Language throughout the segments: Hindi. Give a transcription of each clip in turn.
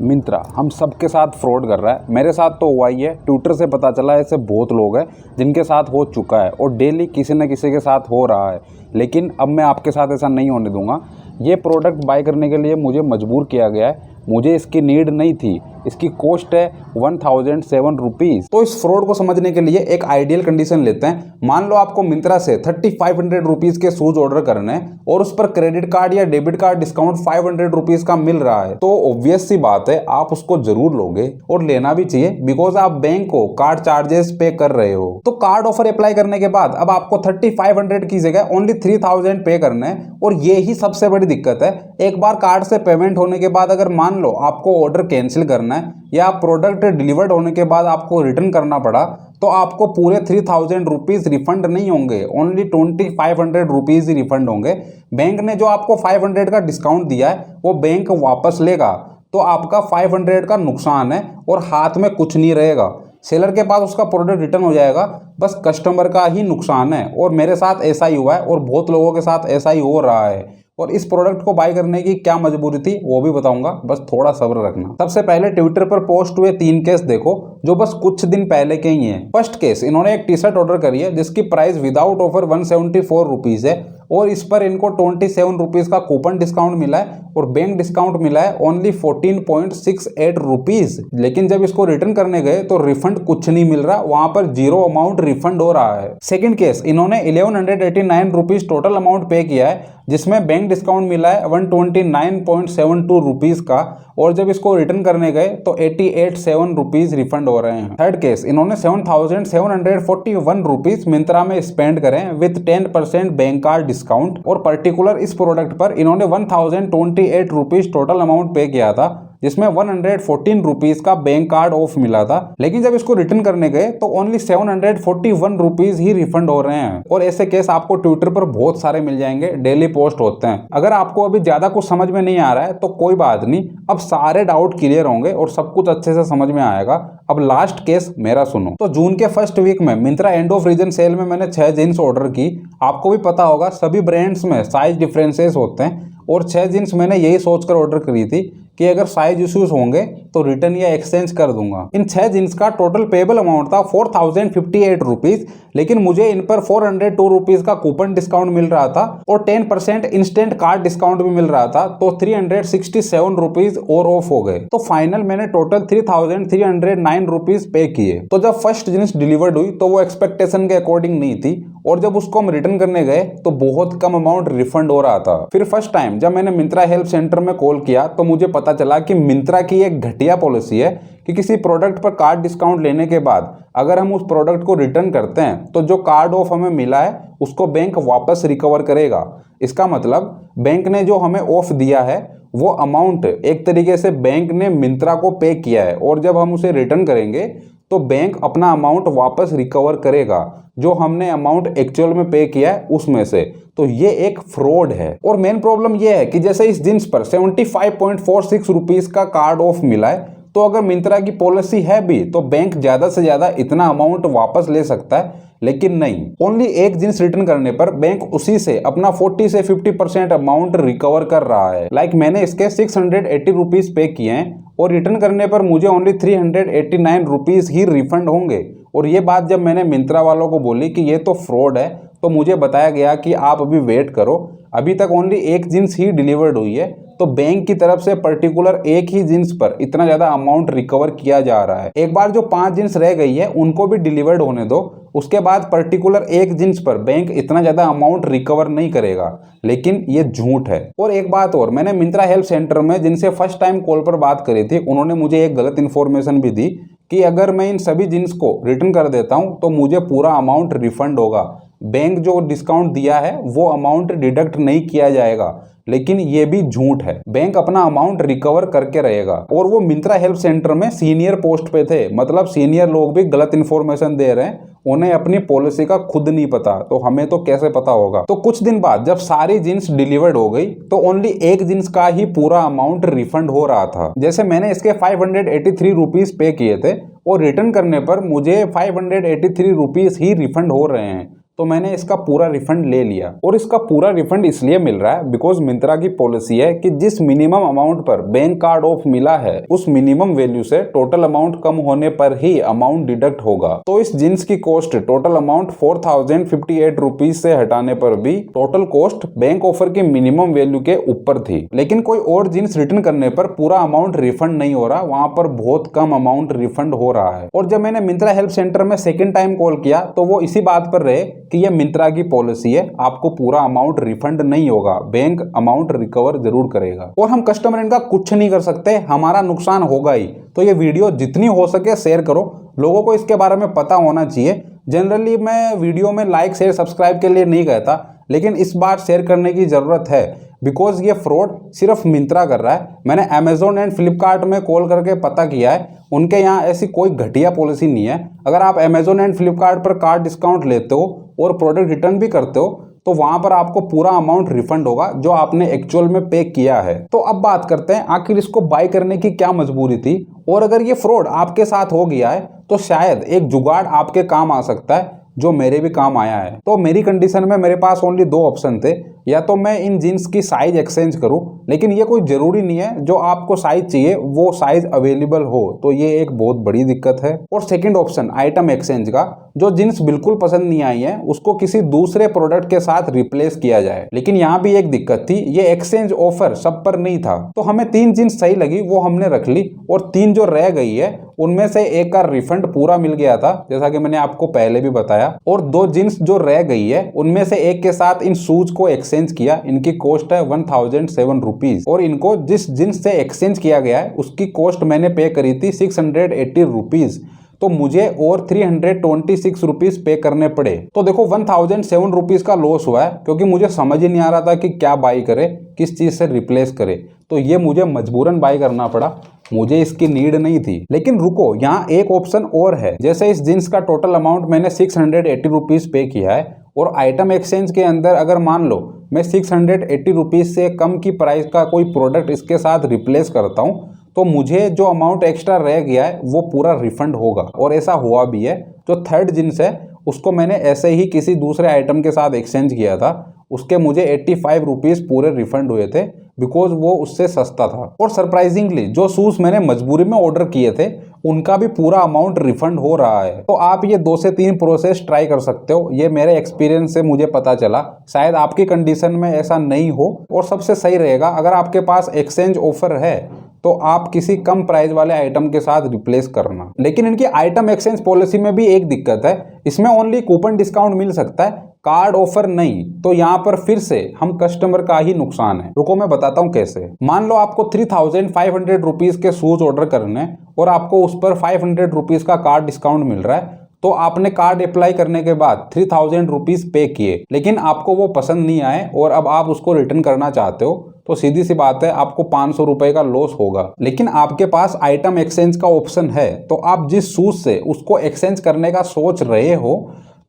मिंत्रा हम सबके साथ फ्रॉड कर रहा है। मेरे साथ तो हुआ ही है, ट्विटर से पता चला ऐसे बहुत लोग हैं जिनके साथ हो चुका है और डेली किसी न किसी के साथ हो रहा है। लेकिन अब मैं आपके साथ ऐसा नहीं होने दूंगा। ये प्रोडक्ट बाय करने के लिए मुझे मजबूर किया गया है। मुझे इसकी नीड नहीं थी। इसकी कॉस्ट है 1007 रुपीज़। तो इस फ्रॉड को समझने के लिए एक आइडियल कंडीशन लेते हैं। मान लो आपको मिंत्रा से 3500 रुपीज़ के शूज ऑर्डर करने हैं और उस पर क्रेडिट कार्ड या डेबिट कार्ड डिस्काउंट 500 रुपीज़ का मिल रहा है, तो ऑब्वियस सी बात है आप उसको जरूर लोगे और लेना भी चाहिए, बिकॉज आप बैंक को कार्ड चार्जेस पे कर रहे हो। तो कार्ड ऑफर अप्लाई करने के बाद अब आपको 3500 की जगह ओनली 3000 पे करना है। और ये ही सबसे बड़ी दिक्कत है। एक बार कार्ड से पेमेंट होने के बाद अगर मान लो आपको ऑर्डर कैंसिल करना है या प्रोडक्ट डिलीवर्ड होने के बाद आपको रिटर्न करना पड़ा, तो आपको पूरे 3000 रुपीज़ रिफंड नहीं होंगे, ओनली 2500 रुपीज़ ही रिफंड होंगे। बैंक ने जो आपको 500 का डिस्काउंट दिया है वो बैंक वापस लेगा, तो आपका 500 का नुकसान है और हाथ में कुछ नहीं रहेगा। सेलर के पास उसका प्रोडक्ट रिटर्न हो जाएगा, बस कस्टमर का ही नुकसान है। और मेरे साथ ऐसा ही हुआ है और बहुत लोगों के साथ ऐसा ही हो रहा है। और इस प्रोडक्ट को बाय करने की क्या मजबूरी थी वो भी बताऊंगा, बस थोड़ा सब्र रखना। सबसे पहले ट्विटर पर पोस्ट हुए 3 केस देखो जो बस कुछ दिन पहले के ही हैं। फर्स्ट केस, इन्होंने एक टी शर्ट ऑर्डर करी है जिसकी प्राइस विदाउट ऑफर 174 रुपीज़ है और इस पर इनको 27 रुपीज़ का कूपन डिस्काउंट मिला है और बैंक डिस्काउंट मिला है ओनली 14.68 रुपीज़। लेकिन जब इसको रिटर्न करने गए तो रिफंड कुछ नहीं मिल रहा, वहां पर 0 अमाउंट रिफंड हो रहा है। सेकंड केस, इन्होंने 1189 रुपीज़ टोटल अमाउंट पे किया है जिसमें बैंक डिस्काउंट मिला है 129.72 रुपीज़ का, और जब इसको रिटर्न करने गए तो 88.7 रुपीज़ रिफंड हो रहे हैं। थर्ड केस, इन्होंने 7741 रुपीज़ मिंत्रा में स्पेंड करें विथ 10% बैंक कार्ड डिस्काउंट, और पर्टिकुलर इस प्रोडक्ट पर इन्होंने 1028 रुपीज़ टोटल अमाउंट पे किया था जिसमें 114 रुपीज़ का बैंक कार्ड ऑफ मिला था। लेकिन जब इसको रिटर्न करने गए तो ओनली 741 रुपीज़ ही रिफंड हो रहे हैं। और ऐसे केस आपको ट्विटर पर बहुत सारे मिल जाएंगे, डेली पोस्ट होते हैं। अगर आपको अभी ज़्यादा कुछ समझ में नहीं आ रहा है तो कोई बात नहीं, अब सारे डाउट क्लियर होंगे और सब कुछ अच्छे से समझ में आएगा। अब लास्ट केस मेरा सुनो। तो जून के फर्स्ट वीक में Myntra end of reason sale में मैंने 6 जीन्स ऑर्डर की। आपको भी पता होगा सभी ब्रांड्स में साइज डिफरेंसेस होते हैं, और 6 जीन्स मैंने यही सोचकर ऑर्डर करी थी कि अगर साइज इश्यूज होंगे तो रिटर्न या एक्सचेंज कर दूंगा। इन 6 जीन्स का टोटल पेबल अमाउंट था 4058 रुपीज़, लेकिन मुझे इन पर 402 रुपीज़ का कूपन डिस्काउंट मिल रहा था और 10% इंस्टेंट कार्ड डिस्काउंट भी मिल रहा था, तो 367 रुपीज़ और ऑफ हो गए। तो फाइनल मैंने टोटल 3309 रुपीज़ पे किए। तो जब फर्स्ट जीन्स डिलीवर्ड हुई तो वो एक्सपेक्टेशन के अकॉर्डिंग नहीं थी, और जब उसको हम रिटर्न करने गए तो बहुत कम अमाउंट रिफंड हो रहा था। फिर फर्स्ट टाइम जब मैंने मिंत्रा हेल्प सेंटर में कॉल किया तो मुझे पता चला कि मिंत्रा की एक घटिया पॉलिसी है कि किसी प्रोडक्ट पर कार्ड डिस्काउंट लेने के बाद अगर हम उस प्रोडक्ट को रिटर्न करते हैं तो जो कार्ड ऑफ हमें मिला है उसको बैंक वापस रिकवर करेगा। इसका मतलब बैंक ने जो हमें ऑफ दिया है वो अमाउंट एक तरीके से बैंक ने मिंत्रा को पे किया है, और जब हम उसे रिटर्न करेंगे तो बैंक अपना अमाउंट वापस रिकवर करेगा जो हमने अमाउंट एक्चुअल में पे किया है उसमें से। तो ये एक फ्रॉड है। और मेन प्रॉब्लम ये है कि जैसे इस जींस पर 75.46 रुपीज़ का कार्ड ऑफ मिला है, तो अगर मिंत्रा की पॉलिसी है भी तो बैंक ज़्यादा से ज़्यादा इतना अमाउंट वापस ले सकता है, लेकिन नहीं, ओनली एक जींस रिटर्न करने पर बैंक उसी से अपना 40 से 50% अमाउंट रिकवर कर रहा है। लाइक मैंने इसके 680 रुपीज़ पे किए हैं और रिटर्न करने पर मुझे ओनली 389 रुपीज़ ही रिफंड होंगे। और ये बात जब मैंने मिंत्रा वालों को बोली कि ये तो फ्रॉड है, तो मुझे बताया गया कि आप अभी वेट करो, अभी तक ओनली एक जीन्स ही डिलीवर्ड हुई है, तो बैंक की तरफ से पर्टिकुलर एक ही जीन्स पर इतना ज़्यादा अमाउंट रिकवर किया जा रहा है। एक बार जो 5 जीन्स रह गई है उनको भी डिलीवर्ड होने दो, उसके बाद पर्टिकुलर एक जीन्स पर बैंक इतना ज़्यादा अमाउंट रिकवर नहीं करेगा। लेकिन ये झूठ है। और एक बात और, मैंने मिंत्रा हेल्प सेंटर में जिनसे फर्स्ट टाइम कॉल पर बात करी थी उन्होंने मुझे एक गलत इन्फॉर्मेशन भी दी कि अगर मैं इन सभी जीन्स को रिटर्न कर देता हूँ तो मुझे पूरा अमाउंट रिफंड होगा, बैंक जो डिस्काउंट दिया है वो अमाउंट डिडक्ट नहीं किया जाएगा। लेकिन ये भी झूठ है, बैंक अपना अमाउंट रिकवर करके रहेगा। और वो मिंत्रा हेल्प सेंटर में सीनियर पोस्ट पे थे, मतलब सीनियर लोग भी गलत इन्फॉर्मेशन दे रहे हैं, उन्हें अपनी पॉलिसी का खुद नहीं पता, तो हमें तो कैसे पता होगा। तो कुछ दिन बाद जब सारी जीन्स डिलीवर्ड हो गई तो ओनली एक जीन्स का ही पूरा अमाउंट रिफंड हो रहा था। जैसे मैंने इसके 583 रुपीज़ पे किए थे और रिटर्न करने पर मुझे 583 रुपीज़ ही रिफंड हो रहे हैं। तो मैंने इसका पूरा रिफंड ले लिया। और इसका पूरा रिफंड इसलिए मिल रहा है बिकॉज मिंत्रा की पॉलिसी है कि जिस मिनिमम अमाउंट पर बैंक कार्ड ऑफ मिला है उस मिनिमम वैल्यू से टोटल अमाउंट कम होने पर ही अमाउंट डिडक्ट होगा। तो इस जींस की कॉस्ट टोटल अमाउंट 4058 रुपीज से हटाने पर भी टोटल कॉस्ट बैंक ऑफर की मिनिमम वैल्यू के ऊपर थी। लेकिन कोई और जींस रिटर्न करने पर पूरा अमाउंट रिफंड नहीं हो रहा, वहां पर बहुत कम अमाउंट रिफंड हो रहा है। और जब मैंने मिंत्रा हेल्प सेंटर में सेकेंड टाइम कॉल किया तो वो इसी बात पर रहे कि ये मिंत्रा की पॉलिसी है, आपको पूरा अमाउंट रिफंड नहीं होगा, बैंक अमाउंट रिकवर जरूर करेगा। और हम कस्टमर इनका कुछ नहीं कर सकते, हमारा नुकसान होगा ही। तो ये वीडियो जितनी हो सके शेयर करो, लोगों को इसके बारे में पता होना चाहिए। जनरली मैं वीडियो में लाइक शेयर सब्सक्राइब के लिए नहीं कहता, लेकिन इस बार शेयर करने की ज़रूरत है बिकॉज ये फ्रॉड सिर्फ मिंत्रा कर रहा है। मैंने अमेजोन एंड फ्लिपकार्ट में कॉल करके पता किया है, उनके यहाँ ऐसी कोई घटिया पॉलिसी नहीं है। अगर आप अमेजोन एंड फ्लिपकार्ट पर कार्ड डिस्काउंट लेते हो और प्रोडक्ट रिटर्न भी करते हो तो वहां पर आपको पूरा अमाउंट रिफंड होगा जो आपने एक्चुअल में पे किया है। तो अब बात करते हैं आखिर इसको बाय करने की क्या मजबूरी थी, और अगर ये फ्रॉड आपके साथ हो गया है तो शायद एक जुगाड़ आपके काम आ सकता है जो मेरे भी काम आया है। तो मेरी कंडीशन में मेरे पास ओनली दो ऑप्शन थे, या तो मैं इन जीन्स की साइज एक्सचेंज करूं, लेकिन ये कोई ज़रूरी नहीं है जो आपको साइज चाहिए वो साइज अवेलेबल हो, तो ये एक बहुत बड़ी दिक्कत है। और सेकंड ऑप्शन आइटम एक्सचेंज का, जो जीन्स बिल्कुल पसंद नहीं आई है उसको किसी दूसरे प्रोडक्ट के साथ रिप्लेस किया जाए। लेकिन यहाँ भी एक दिक्कत थी, ये एक्सचेंज ऑफर सब पर नहीं था। तो हमें 3 जीन्स सही लगी वो हमने रख ली, और 3 जो रह गई है उनमें से एक का रिफंड पूरा मिल गया था जैसा कि मैंने आपको पहले भी बताया, और 2 जीन्स जो रह गई है उनमें से एक के साथ इन शूज को एक्सचेंज किया। इनकी कॉस्ट है 1007 रुपीज, और इनको जिस जीन्स से एक्सचेंज किया गया है उसकी कॉस्ट मैंने पे करी थी 680 रुपीज। तो मुझे और 326 रुपीज पे करने पड़े। तो देखो 1007 रुपीज का लॉस हुआ है, क्योंकि मुझे समझ ही नहीं आ रहा था कि क्या बाई करे, किस चीज से रिप्लेस करे। तो ये मुझे मजबूरन बाई करना पड़ा, मुझे इसकी नीड नहीं थी। लेकिन रुको, यहाँ एक ऑप्शन और है। जैसे इस जींस का टोटल अमाउंट मैंने 680 रुपीज पे किया है, और आइटम एक्सचेंज के अंदर अगर मान लो मैं 680 रुपीज से कम की प्राइस का कोई प्रोडक्ट इसके साथ रिप्लेस करता हूँ तो मुझे जो अमाउंट एक्स्ट्रा रह गया है वो पूरा रिफंड होगा। और ऐसा हुआ भी है। जो थर्ड जींस है उसको मैंने ऐसे ही किसी दूसरे आइटम के साथ एक्सचेंज किया था, उसके मुझे 85 रुपीज़ पूरे रिफंड हुए थे बिकॉज वो उससे सस्ता था। और सरप्राइजिंगली जो शूज़ मैंने मजबूरी में ऑर्डर किए थे उनका भी पूरा अमाउंट रिफंड हो रहा है। तो आप ये 2 से 3 प्रोसेस ट्राई कर सकते हो, ये मेरे एक्सपीरियंस से मुझे पता चला। शायद आपकी कंडीशन में ऐसा नहीं हो, और सबसे सही रहेगा अगर आपके पास एक्सचेंज ऑफर है तो आप किसी कम प्राइस वाले आइटम के साथ रिप्लेस करना। लेकिन इनकी आइटम एक्सचेंज पॉलिसी में भी एक दिक्कत है, इसमें ओनली कूपन डिस्काउंट मिल सकता है, कार्ड ऑफर नहीं। तो यहाँ पर फिर से हम कस्टमर का ही नुकसान है। रुको मैं बताता हूँ कैसे। मान लो आपको 3500 रुपीज के शूज ऑर्डर करने और आपको उस पर 500 रुपीज का कार्ड डिस्काउंट मिल रहा है, तो आपने कार्ड अप्लाई करने के बाद 3000 रुपीज पे किए, लेकिन आपको वो पसंद नहीं आए और अब आप उसको रिटर्न करना चाहते हो, तो सीधी सी बात है आपको 500 रुपए का लॉस होगा। लेकिन आपके पास आइटम एक्सचेंज का ऑप्शन है, तो आप जिस शूज से उसको एक्सचेंज करने का सोच रहे हो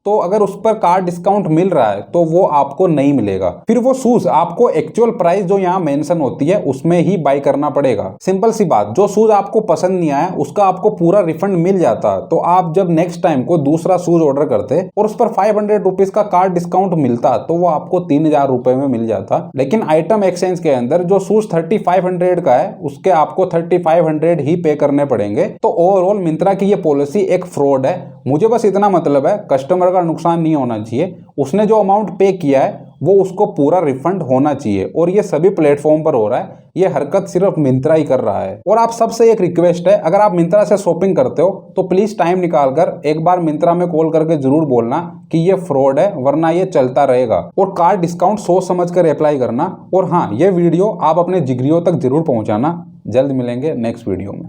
तो अगर उस पर कार्ड डिस्काउंट मिल रहा है तो वो आपको नहीं मिलेगा। फिर वो शूज आपको एक्चुअल प्राइस जो यहाँ मेंशन होती है उसमें ही बाय करना पड़ेगा। सिंपल सी बात, जो शूज आपको पसंद नहीं आया उसका आपको पूरा रिफंड मिल जाता, तो आप जब नेक्स्ट टाइम को दूसरा शूज ऑर्डर करते और उस पर 500 रुपीज का कार्ड डिस्काउंट मिलता तो वो आपको 3000 रुपए में मिल जाता। लेकिन आइटम एक्सचेंज के अंदर जो शूज 3500 का है उसके आपको 3500 ही पे करने पड़ेंगे। तो ओवरऑल मिंत्रा की ये पॉलिसी एक फ्रॉड है। मुझे बस इतना मतलब है कस्टमर का नुकसान नहीं होना चाहिए, उसने जो अमाउंट पे किया है वो उसको पूरा रिफंड होना चाहिए, और ये सभी प्लेटफॉर्म पर हो रहा है। ये हरकत सिर्फ मिंत्रा ही कर रहा है। और आप सबसे एक रिक्वेस्ट है, अगर आप मिंत्रा से शॉपिंग करते हो तो प्लीज टाइम निकाल कर एक बार मिंत्रा में कॉल करके जरूर बोलना कि ये फ्रॉड है, वरना ये चलता रहेगा। और कार्ड डिस्काउंट सोच समझ कर अप्लाई करना। और हाँ, ये वीडियो आप अपने जिगरियों तक जरूर पहुंचाना। जल्द मिलेंगे नेक्स्ट वीडियो में।